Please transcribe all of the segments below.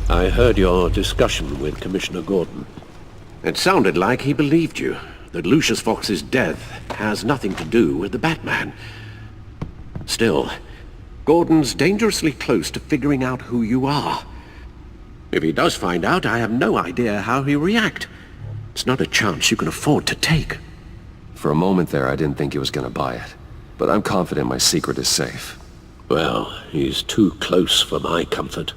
I heard your discussion with Commissioner Gordon. It sounded like he believed you, that Lucius Fox's death has nothing to do with the Batman. Still, Gordon's dangerously close to figuring out who you are. If he does find out, I have no idea how he'll react. It's not a chance you can afford to take. For a moment there, I didn't think he was gonna buy it. But I'm confident my secret is safe. Well, he's too close for my comfort.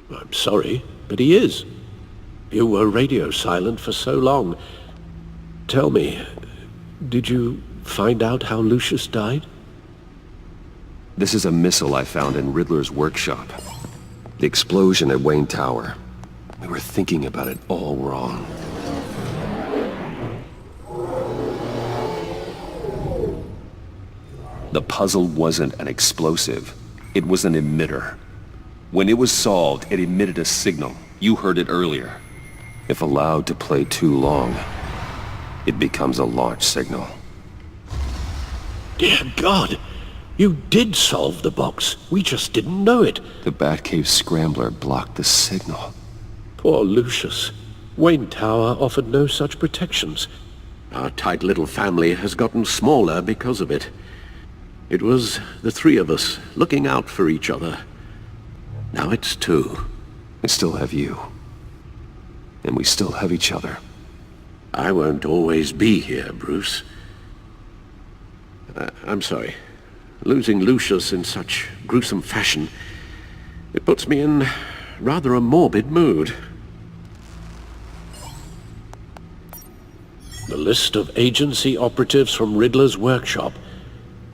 I'm sorry, but he is. You were radio silent for so long. Tell me, did you find out how Lucius died? This is a missile I found in Riddler's workshop. The explosion at Wayne Tower. We were thinking about it all wrong. The puzzle wasn't an explosive. It was an emitter. When it was solved, it emitted a signal. You heard it earlier. If allowed to play too long, it becomes a launch signal. Dear God! You did solve the box. We just didn't know it. The Batcave scrambler blocked the signal. Poor Lucius. Wayne Tower offered no such protections. Our tight little family has gotten smaller because of it. It was the three of us looking out for each other. Now it's two. I still have you. And we still have each other. I won't always be here, Bruce. I'm sorry. Losing Lucius in such gruesome fashion, it puts me in rather a morbid mood. The list of agency operatives from Riddler's workshop.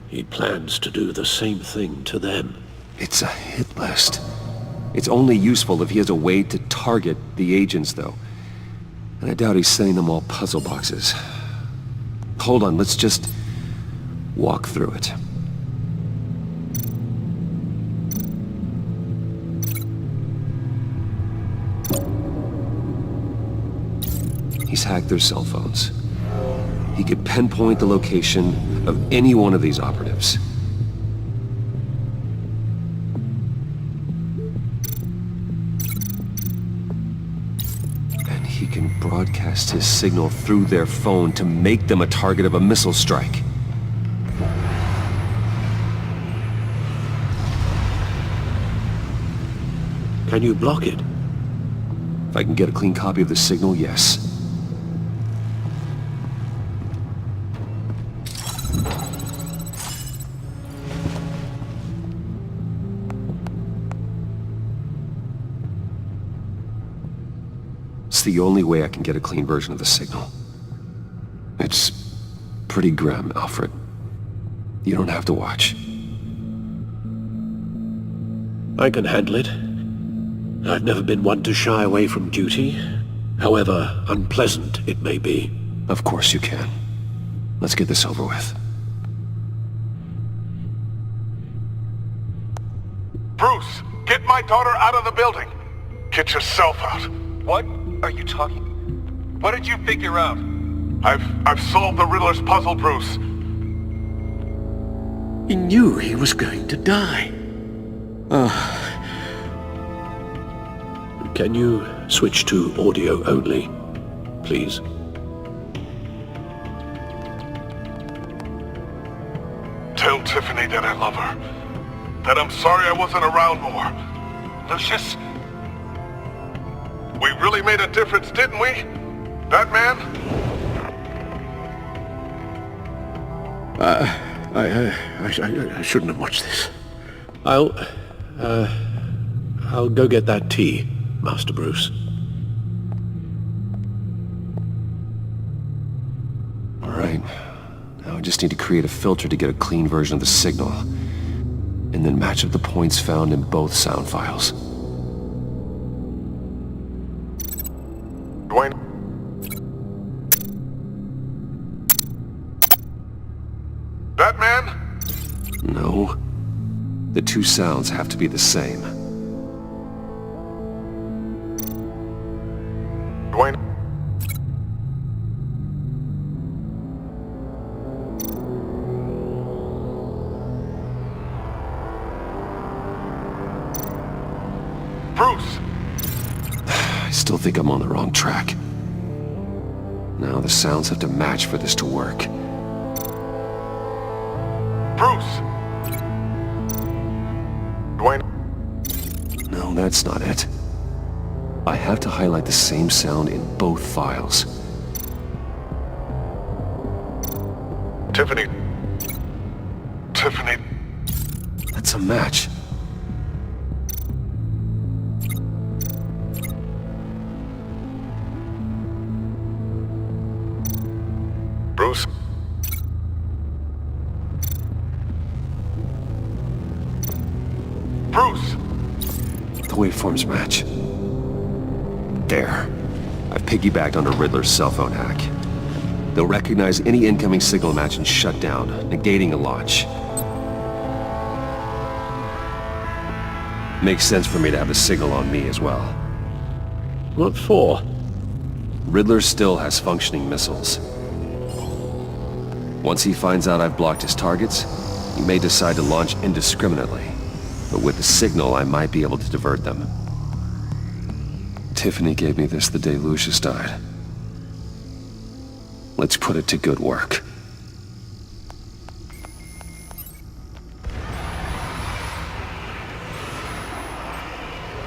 He plans to do the same thing to them. It's a hit list. It's only useful if he has a way to target the agents, though. And I doubt he's sending them all puzzle boxes. Hold on, let's just walk through it. He's hacked their cell phones. He could pinpoint the location of any one of these operatives. And he can broadcast his signal through their phone to make them a target of a missile strike. Can you block it? If I can get a clean copy of the signal, yes. It's the only way I can get a clean version of the signal. It's pretty grim, Alfred. You don't have to watch. I can handle it. I've never been one to shy away from duty, however unpleasant it may be. Of course you can. Let's get this over with. Bruce, get my daughter out of the building. Get yourself out. What are you talking? What did you figure out? I've solved the Riddler's puzzle, Bruce. He knew he was going to die. Can you switch to audio only, please? Tell Tiffany that I love her. That I'm sorry I wasn't around more. Lucius? We really made a difference, didn't we? Batman? I shouldn't have watched this. I'll go get that tea, Master Bruce. All right. Now I just need to create a filter to get a clean version of the signal, and then match up the points found in both sound files. Dwayne? Batman? No. The two sounds have to be the same. Dwayne? Bruce! I still think I'm on the wrong track. Now the sounds have to match for this to work. Bruce! Dwayne? No, that's not it. I have to highlight the same sound in both files. Tiffany. Tiffany. That's a match. Bruce? Bruce! The waveforms match. There. I've piggybacked onto Riddler's cell phone hack. They'll recognize any incoming signal match and shut down, negating a launch. Makes sense for me to have the signal on me as well. What for? Riddler still has functioning missiles. Once he finds out I've blocked his targets, he may decide to launch indiscriminately. But with the signal, I might be able to divert them. Tiffany gave me this the day Lucius died. Let's put it to good work.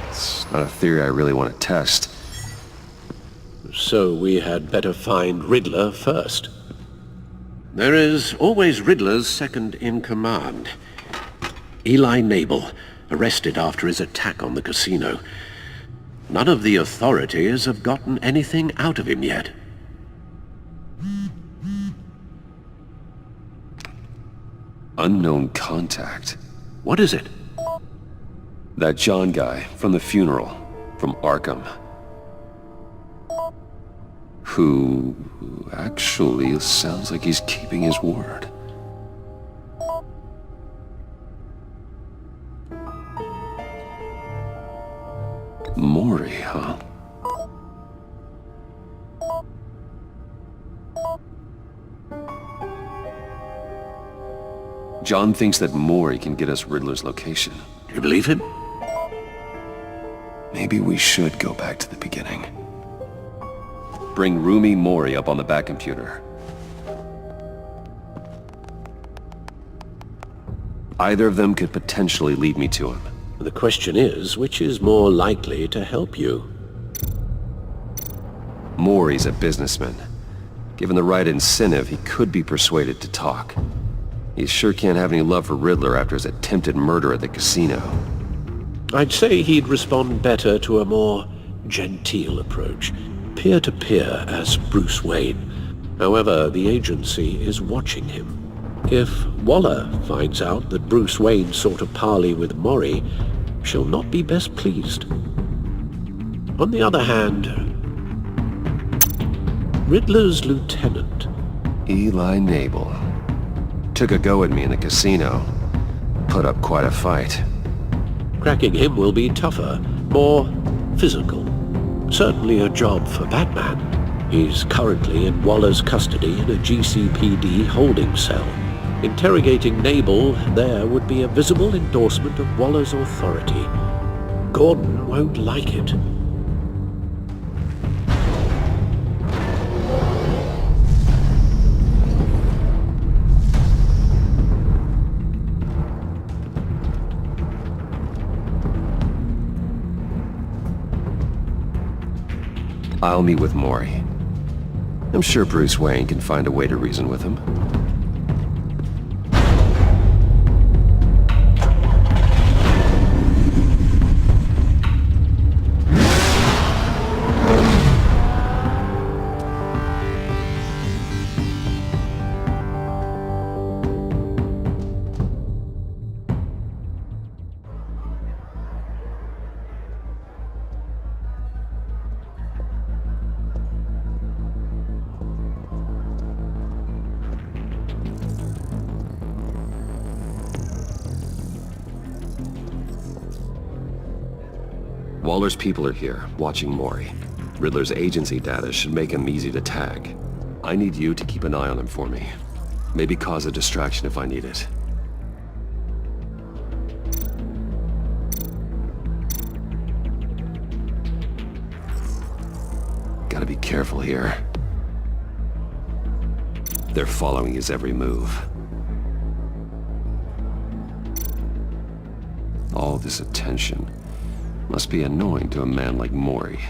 It's not a theory I really want to test. So we had better find Riddler first. There is always Riddler's second in command. Eli Nabel, arrested after his attack on the casino. None of the authorities have gotten anything out of him yet. Unknown contact. What is it? That John guy from the funeral, from Arkham. Who actually sounds like he's keeping his word. Mori, huh? John thinks that Mori can get us Riddler's location. Do you believe him? Maybe we should go back to the beginning. Bring Rumi Mori up on the back computer. Either of them could potentially lead me to him. The question is, which is more likely to help you? Mori's a businessman. Given the right incentive, he could be persuaded to talk. He sure can't have any love for Riddler after his attempted murder at the casino. I'd say he'd respond better to a more genteel approach, peer-to-peer as Bruce Wayne. However, the agency is watching him. If Waller finds out that Bruce Wayne sought a parley with Mori, she'll not be best pleased. On the other hand, Riddler's lieutenant, Eli Nabel. Took a go at me in the casino. Put up quite a fight. cracking him will be tougher, more physical. Certainly a job for Batman. He's currently in Waller's custody in a GCPD holding cell. Interrogating Nabel there would be a visible endorsement of Waller's authority. Gordon won't like it. I'll meet with Mori. I'm sure Bruce Wayne can find a way to reason with him. Waller's people are here, watching Mori. Riddler's agency data should make him easy to tag. I need you to keep an eye on him for me. Maybe cause a distraction if I need it. Gotta be careful here. They're following his every move. All this attention must be annoying to a man like Mori.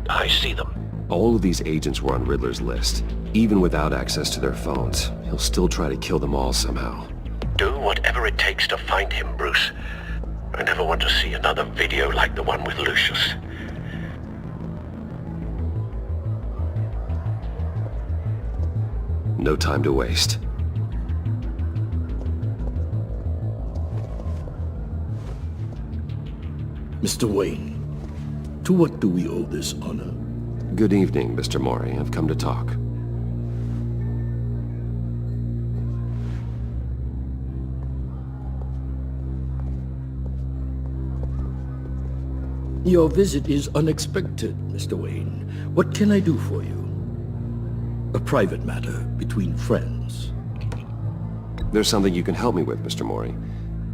I see them. All of these agents were on Riddler's list. Even without access to their phones, he'll still try to kill them all somehow. Do whatever it takes to find him, Bruce. I never want to see another video like the one with Lucius. No time to waste. Mr. Wayne, to what do we owe this honor? Good evening, Mr. Mori. I've come to talk. Your visit is unexpected, Mr. Wayne. What can I do for you? A private matter between friends. There's something you can help me with, Mr. Mori.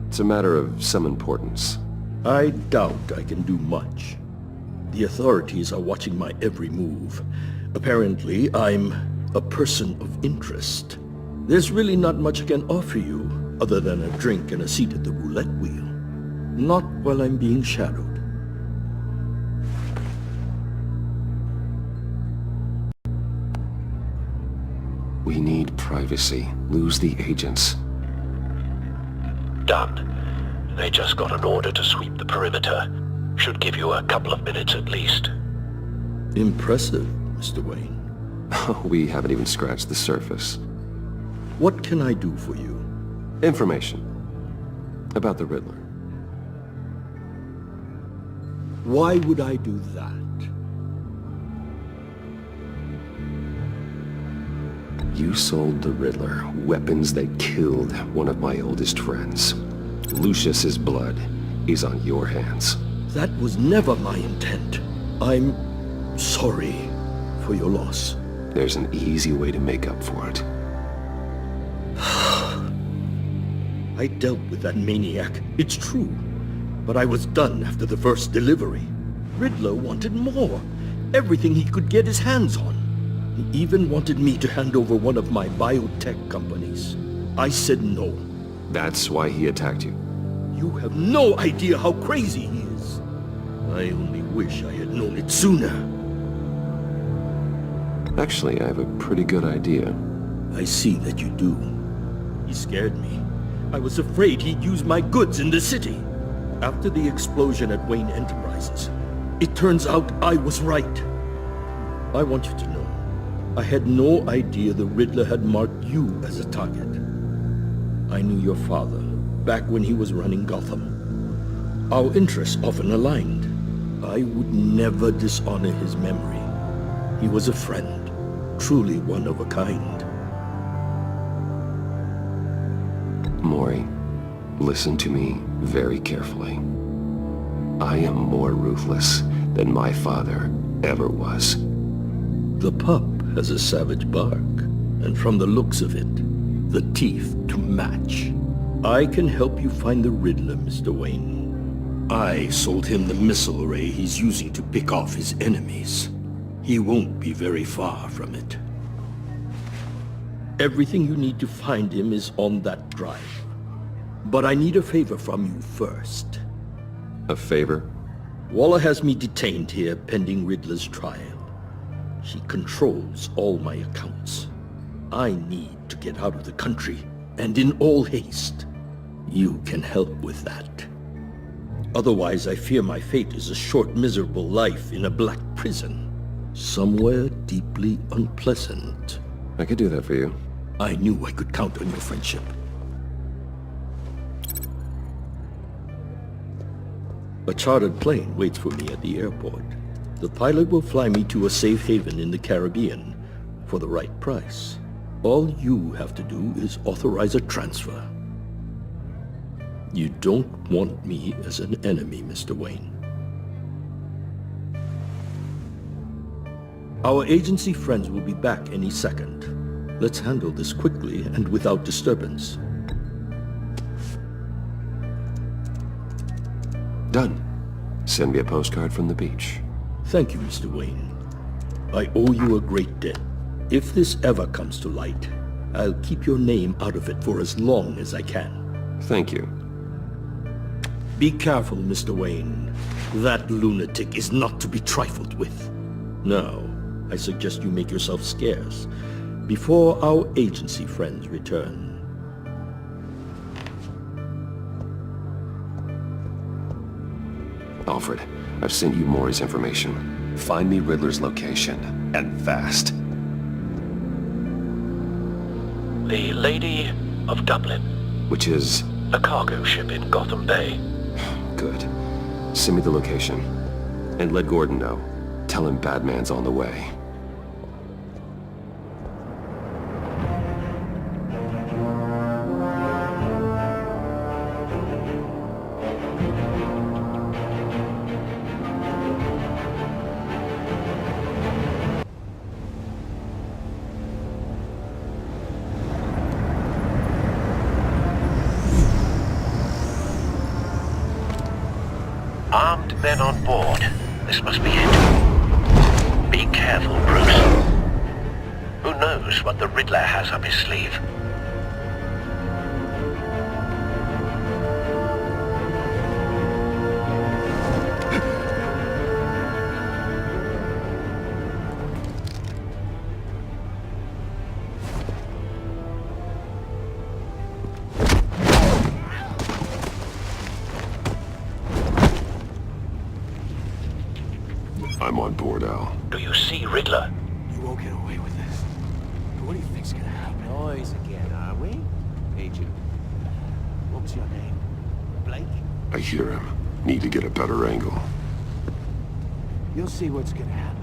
It's a matter of some importance. I doubt I can do much. The authorities are watching my every move. Apparently, I'm a person of interest. There's really not much I can offer you, other than a drink and a seat at the roulette wheel. Not while I'm being shadowed. We need privacy. Lose the agents. Done. They just got an order to sweep the perimeter. Should give you a couple of minutes at least. Impressive, Mr. Wayne. We haven't even scratched the surface. What can I do for you? Information. About the Riddler. Why would I do that? You sold the Riddler weapons that killed one of my oldest friends. Lucius's blood is on your hands. That was never my intent. I'm sorry for your loss. There's an easy way to make up for it. I dealt with that maniac, it's true. But I was done after the first delivery. Riddler wanted more. Everything he could get his hands on. He even wanted me to hand over one of my biotech companies. I said no. That's why he attacked you. You have no idea how crazy he is. I only wish I had known it sooner. Actually, I have a pretty good idea. I see that you do. He scared me. I was afraid he'd use my goods in the city. After the explosion at Wayne Enterprises, it turns out I was right. I want you to know, I had no idea the Riddler had marked you as a target. I knew your father, back when he was running Gotham. Our interests often aligned. I would never dishonor his memory. He was a friend, truly one of a kind. Mori, listen to me very carefully. I am more ruthless than my father ever was. The pup has a savage bark, and from the looks of it, the teeth to match. I can help you find the Riddler, Mr. Wayne. I sold him the missile array he's using to pick off his enemies. He won't be very far from it. Everything you need to find him is on that drive. But I need a favor from you first. A favor? Waller has me detained here pending Riddler's trial. She controls all my accounts. I need to get out of the country, and in all haste. You can help with that. Otherwise, I fear my fate is a short, miserable life in a black prison. Somewhere deeply unpleasant. I could do that for you. I knew I could count on your friendship. A chartered plane waits for me at the airport. The pilot will fly me to a safe haven in the Caribbean for the right price. All you have to do is authorize a transfer. You don't want me as an enemy, Mr. Wayne. Our agency friends will be back any second. Let's handle this quickly and without disturbance. Done. Send me a postcard from the beach. Thank you, Mr. Wayne. I owe you a great debt. If this ever comes to light, I'll keep your name out of it for as long as I can. Thank you. Be careful, Mr. Wayne. That lunatic is not to be trifled with. Now, I suggest you make yourself scarce before our agency friends return. Alfred, I've sent you Maury's information. Find me Riddler's location, and fast. The Lady of Dublin. Which is... A cargo ship in Gotham Bay. good. Send me the location. And let Gordon know. Tell him Batman's on the way. Armed men on board. This must be it. Be careful, Bruce. Who knows what the Riddler has up his sleeve? I'm on board, Al. Do you see Riddler? You won't get away with this. But what do you think's gonna happen? Noise again, are we? Agent, what was your name? Blake? I hear him. Need to get a better angle. You'll see what's gonna happen.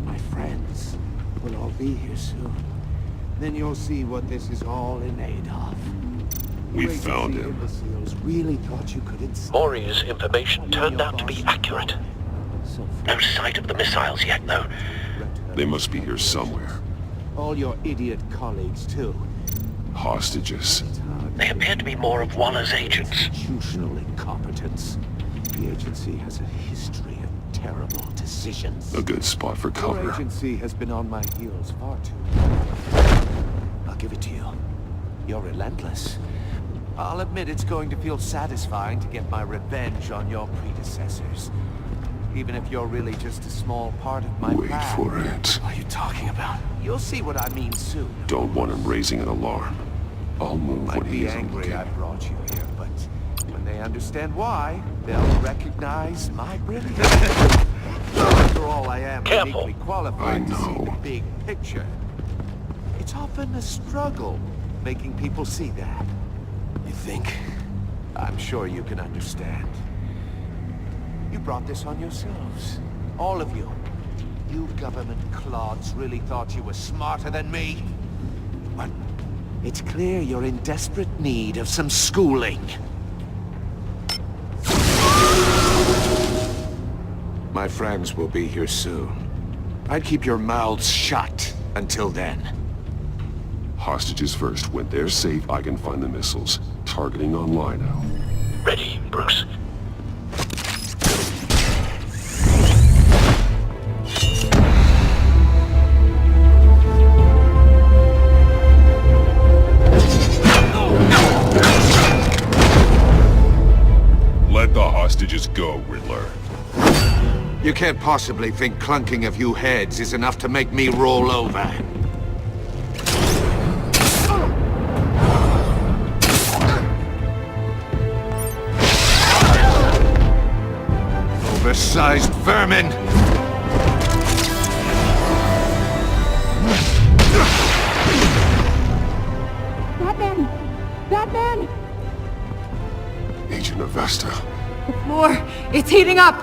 My friends will all be here soon. Then you'll see what this is all in aid of. We Wait to found see him. imbeciles really thought you could insult Maury's information turned out to be accurate. so No sight of the missiles yet, though. They must be here somewhere. all your idiot colleagues, too. Hostages. They appear to be more of Waller's agents. Institutional incompetence. The agency has a history of terrible decisions. A good spot for Your cover. agency has been on my heels far too long. I'll give it to you. You're relentless. I'll admit it's going to feel satisfying to get my revenge on your predecessors. Even if you're really just a small part of my Wait plan. for it. What are you talking about? You'll see what I mean soon. Don't want him raising an alarm. I'll move Might when he be isn't angry I looking. brought you here, but when they understand why, they'll recognize my brilliance. After all, I am Careful. uniquely qualified I to see the know. big picture. It's often a struggle making people see that. You think? I'm sure you can understand. You brought this on yourselves. All of you. You government clods really thought you were smarter than me? But it's clear you're in desperate need of some schooling. My friends will be here soon. I'd keep your mouths shut until then. Hostages first. When they're safe, I can find the missiles. Targeting online now. Ready, Bruce. Let the hostages go, Riddler. You can't possibly think clunking a few heads is enough to make me roll over. Oversized vermin! Batman! Batman! Agent Avesta. The floor, it's heating up!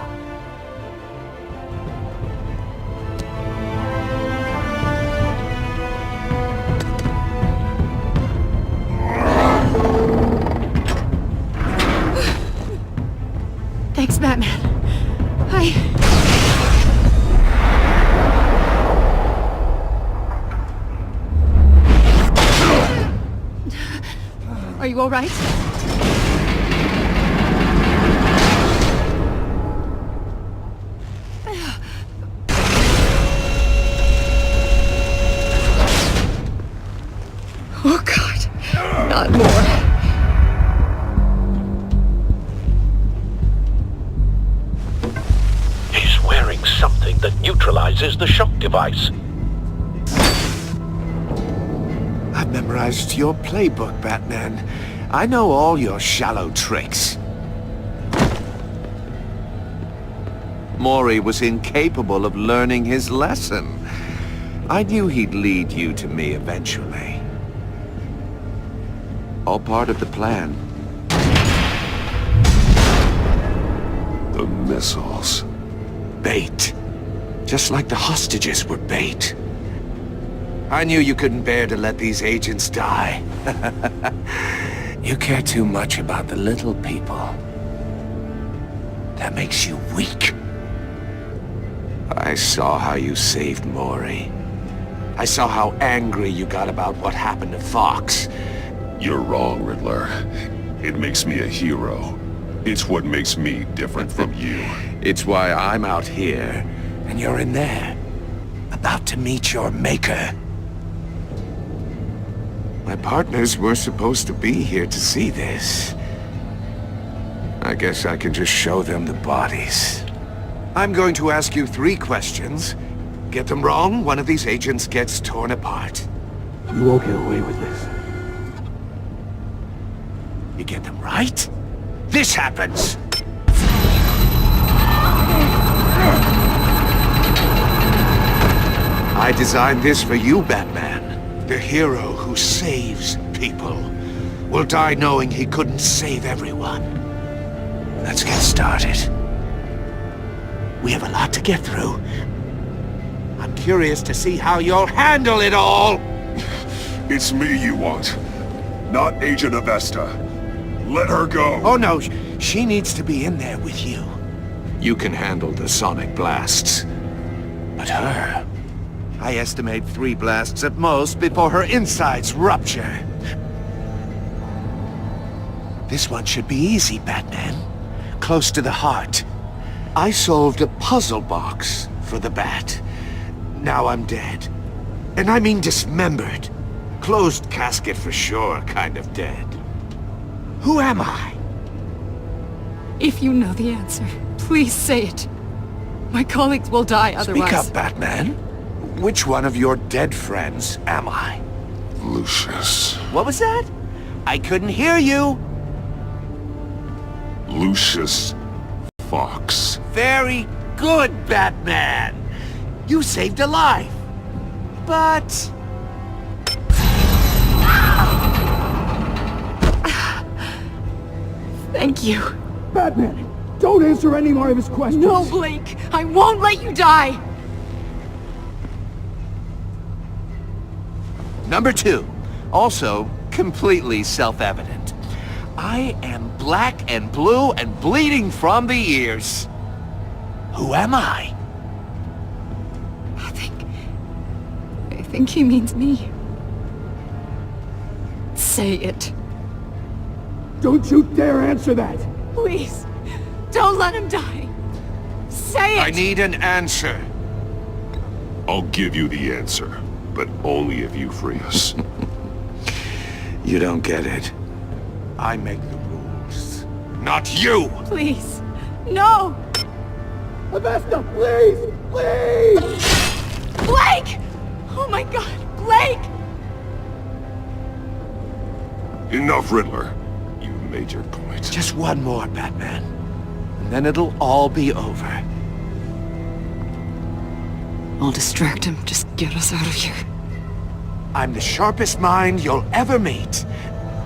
Thanks, Batman. Are you all right? neutralizes the shock device. I've memorized your playbook, Batman. I know all your shallow tricks. Mori was incapable of learning his lesson. I knew he'd lead you to me eventually. All part of the plan. The missiles. Bait. Just like the hostages were bait. I knew you couldn't bear to let these agents die. You care too much about the little people. That makes you weak. I saw how you saved Mori. I saw how angry you got about what happened to Fox. You're wrong, Riddler. It makes me a hero. It's what makes me different from you. It's why I'm out here, and you're in there. About to meet your maker. My partners were supposed to be here to see this. I guess I can just show them the bodies. I'm going to ask you 3 questions. Get them wrong, one of these agents gets torn apart. You won't get away with this. You get them right, this happens! I designed this for you, Batman. The hero who saves people will die knowing he couldn't save everyone. Let's get started. We have a lot to get through. I'm curious to see how you'll handle it all! It's me you want, not Agent Avesta. Let her go. Oh no, she needs to be in there with you. You can handle the sonic blasts. But her... I estimate 3 blasts at most before her insides rupture. This one should be easy, Batman. Close to the heart. I solved a puzzle box for the Bat. Now I'm dead. And I mean dismembered. Closed casket for sure, kind of dead. Who am I? If you know the answer, please say it. My colleagues will die otherwise. Speak up, Batman. Which one of your dead friends am I? Lucius. What was that? I couldn't hear you. Lucius Fox. Very good, Batman. You saved a life. But... Thank you. Batman, don't answer any more of his questions. No, Blake! I won't let you die! Number 2. Also, completely self-evident. I am black and blue and bleeding from the ears. Who am I? I think he means me. Say it. Don't you dare answer that! Please, don't let him die. Say it! I need an answer. I'll give you the answer, but only if you free us. You don't get it. I make the rules, not you! Please, no! Avesta, please! Please! Blake! Oh my god, Blake! Enough, Riddler. You've made your point. Just one more, Batman. And then it'll all be over. I'll distract him. Just get us out of here. I'm the sharpest mind you'll ever meet.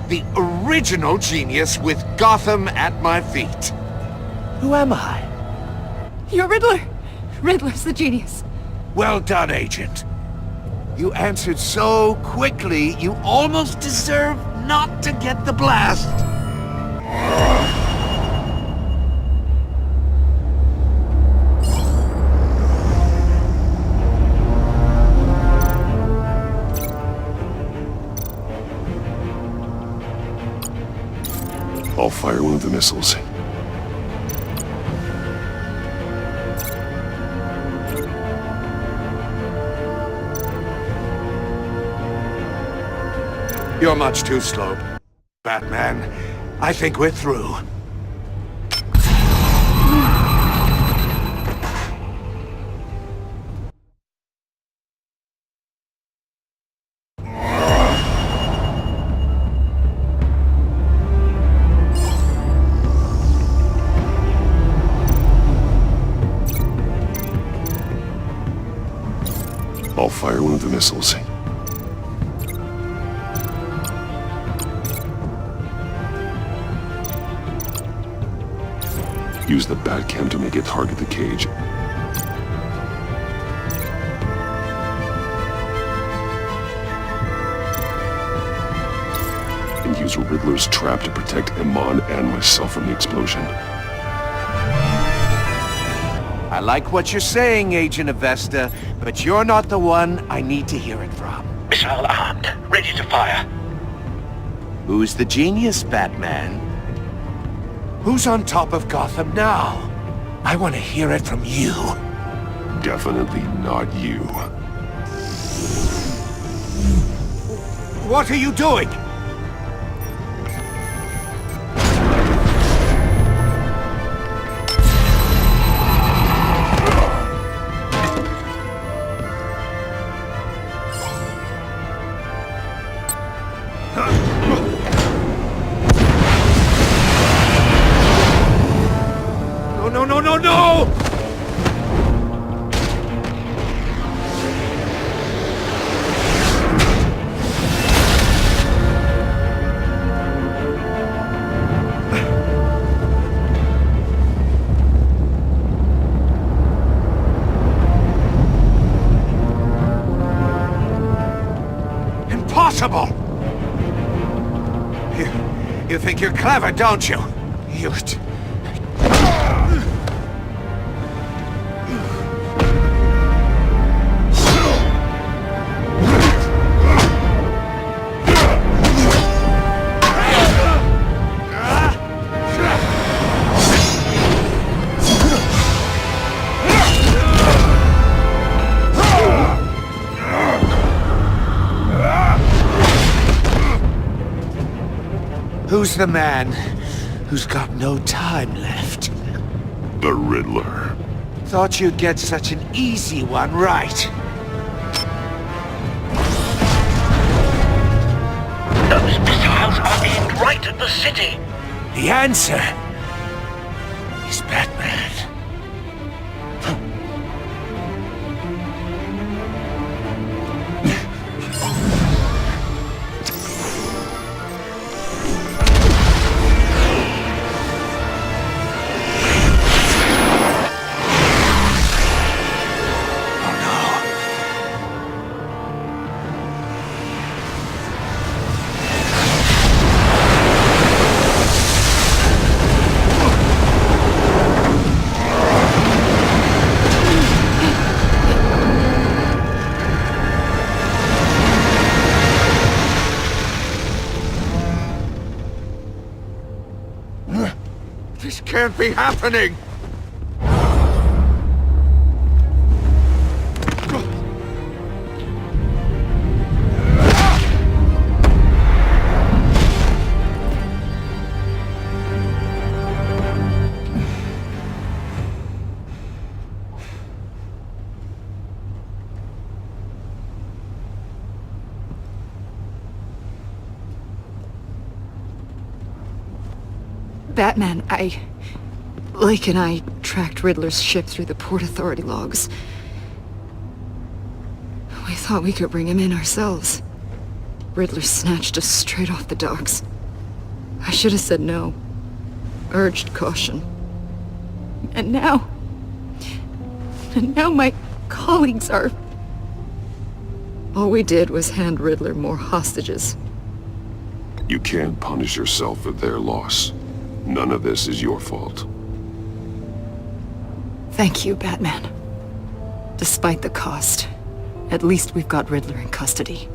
The original genius with Gotham at my feet. Who am I? You're Riddler! Riddler's the genius. Well done, Agent. You answered so quickly, you almost deserve not to get the blast. I'll fire one of the missiles. You're much too slow, Batman. I think we're through. missiles. Use the Batcam to make it target the cage. And use Riddler's trap to protect Iman and myself from the explosion. I like what you're saying, Agent Avesta, but you're not the one I need to hear it from. Missile armed, ready to fire. Who's the genius, Batman? Who's on top of Gotham now? I want to hear it from you. Definitely not you. What are you doing? No! Impossible! You think you're clever, don't you? Who's the man who's got no time left? The Riddler. Thought you'd get such an easy one right. Those missiles are aimed right at the city. The answer is Batman. This can't be happening! Batman, Lake and I tracked Riddler's ship through the Port Authority logs. We thought we could bring him in ourselves. Riddler snatched us straight off the docks. I should have said no. Urged caution. And now my colleagues are... All we did was hand Riddler more hostages. You can't punish yourself for their loss. None of this is your fault. Thank you, Batman. Despite the cost, at least we've got Riddler in custody.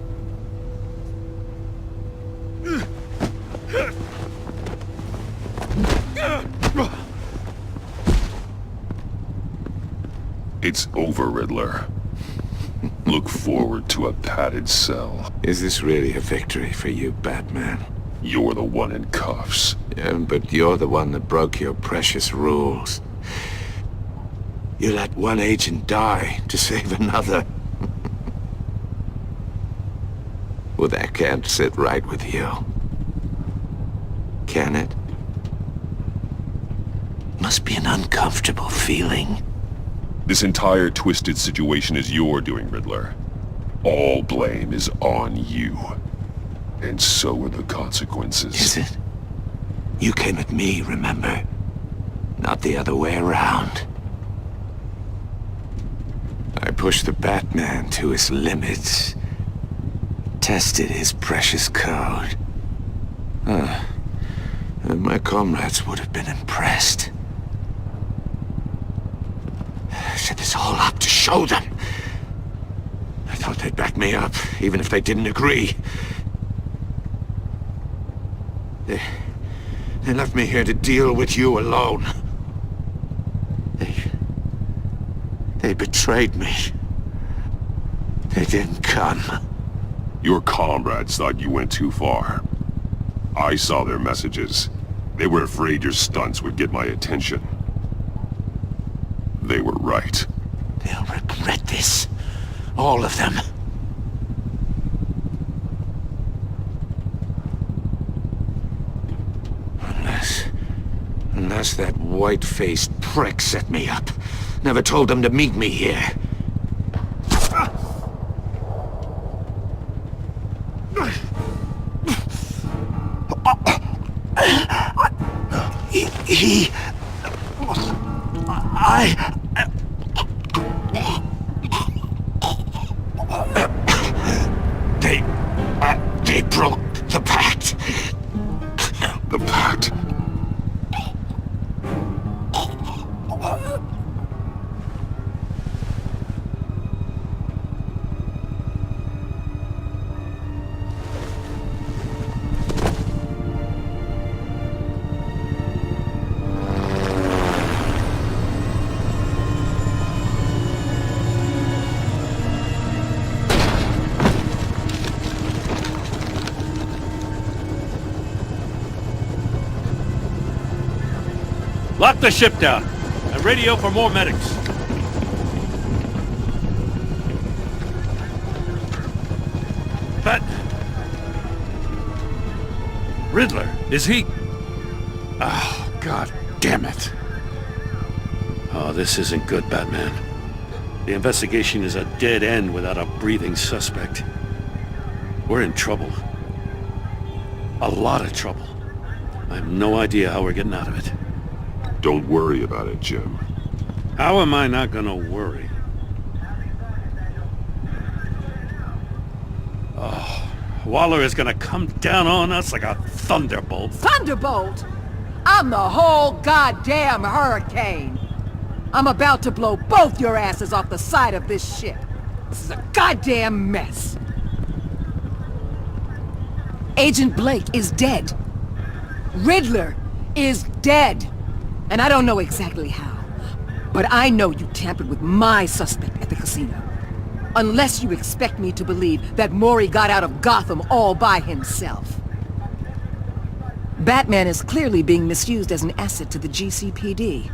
It's over, Riddler. Look forward to a padded cell. Is this really a victory for you, Batman? You're the one in cuffs. Yeah, but you're the one that broke your precious rules. You let one agent die to save another. Well, that can't sit right with you. Can it? Must be an uncomfortable feeling. This entire twisted situation is your doing, Riddler. All blame is on you. And so are the consequences. Is it? You came at me, remember? Not the other way around. I pushed the Batman to his limits. Tested his precious code. And my comrades would have been impressed. I set this all up to show them. I thought they'd back me up, even if they didn't agree. They left me here to deal with you alone. They betrayed me. They didn't come. Your comrades thought you went too far. I saw their messages. They were afraid your stunts would get my attention. They were right. They'll regret this. All of them. Unless that white-faced prick set me up. Never told them to meet me here. They broke the pact. The pact? Lock the ship down and radio for more medics. Riddler, is he... Oh, God damn it. Oh, this isn't good, Batman. The investigation is a dead end without a breathing suspect. We're in trouble. A lot of trouble. I have no idea how we're getting out of it. Don't worry about it, Jim. How am I not gonna worry? Oh, Waller is gonna come down on us like a thunderbolt. Thunderbolt? I'm the whole goddamn hurricane. I'm about to blow both your asses off the side of this ship. This is a goddamn mess. Agent Blake is dead. Riddler is dead. And I don't know exactly how, but I know you tampered with my suspect at the casino. Unless you expect me to believe that Mori got out of Gotham all by himself. Batman is clearly being misused as an asset to the GCPD.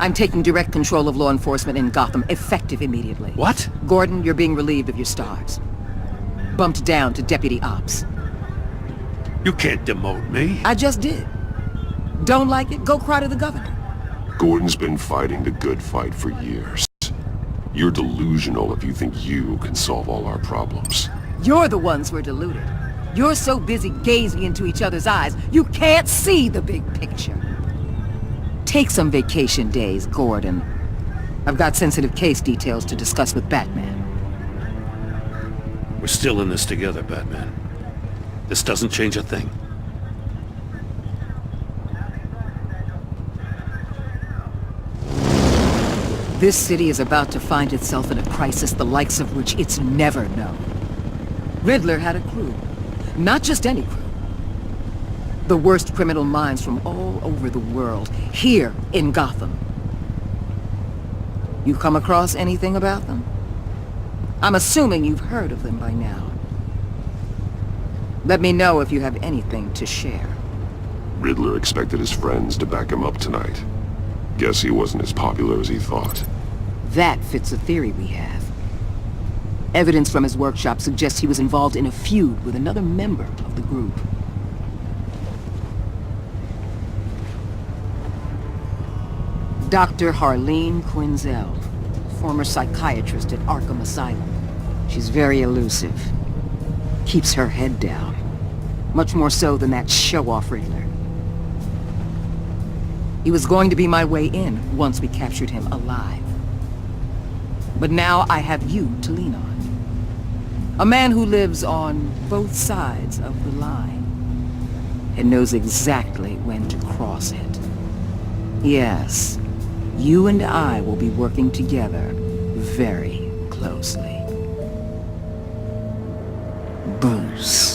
I'm taking direct control of law enforcement in Gotham, effective immediately. What? Gordon, you're being relieved of your stars. Bumped down to Deputy Ops. You can't demote me. I just did. Don't like it? Go cry to the governor. Gordon's been fighting the good fight for years. You're delusional if you think you can solve all our problems. You're the ones who are deluded. You're so busy gazing into each other's eyes, you can't see the big picture. Take some vacation days, Gordon. I've got sensitive case details to discuss with Batman. We're still in this together, Batman. This doesn't change a thing. This city is about to find itself in a crisis the likes of which it's never known. Riddler had a crew. Not just any crew. The worst criminal minds from all over the world, here in Gotham. You come across anything about them? I'm assuming you've heard of them by now. Let me know if you have anything to share. Riddler expected his friends to back him up tonight. Guess he wasn't as popular as he thought. That fits a theory we have. Evidence from his workshop suggests he was involved in a feud with another member of the group. Dr. Harleen Quinzel, former psychiatrist at Arkham Asylum. She's very elusive. Keeps her head down. Much more so than that show-off Riddler. He was going to be my way in once we captured him alive. But now I have you to lean on. A man who lives on both sides of the line and knows exactly when to cross it. Yes, you and I will be working together very closely. Bruce.